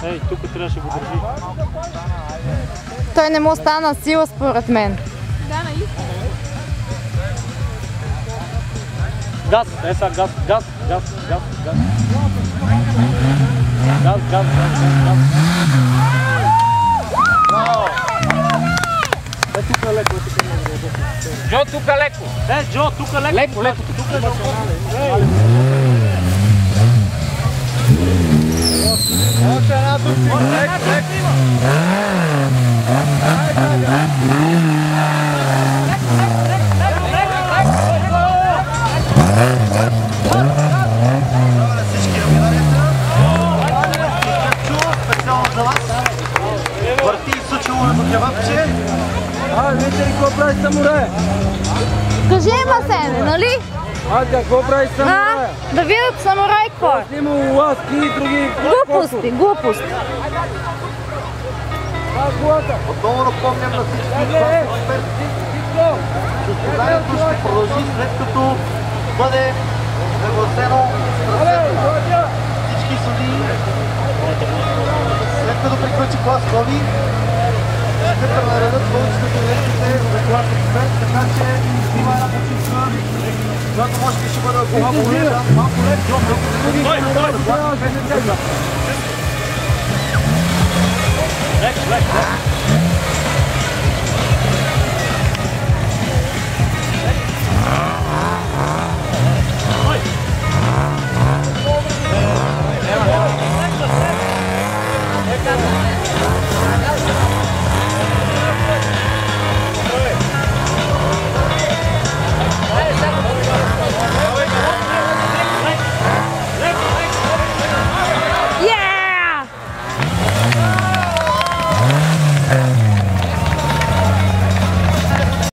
Ей, тук трябваше го държи. Той не му остана сила според мен. Да, наистина. Газ, е сега газ, газ, газ, газ, газ. Газ, газ, газ, газ. Браво! Е, тук е леко, тук е леко. Джо, тук е леко. Е, Джо, тук е леко. Леко, леко. Тук е леко. Още една турци. Леко, леко. Специално за вас. Върти и сучилото кебапче. Вижте ли какво прави самурай? Кажи им, Асене, нали? Какво прави самурай? Да видят самурай какво е. Снимал ласки и други... Глупости, глупости. Отново напомням на всички експерти. Състезанието ще продължи след като бъде нагласено трасето. Всички съдии, след като приключи клас Кови, ще пренаредят повечето билетите за клас Експерт, така че има една почивка, която може би ще бъде малко лека, малко лек. Yeah!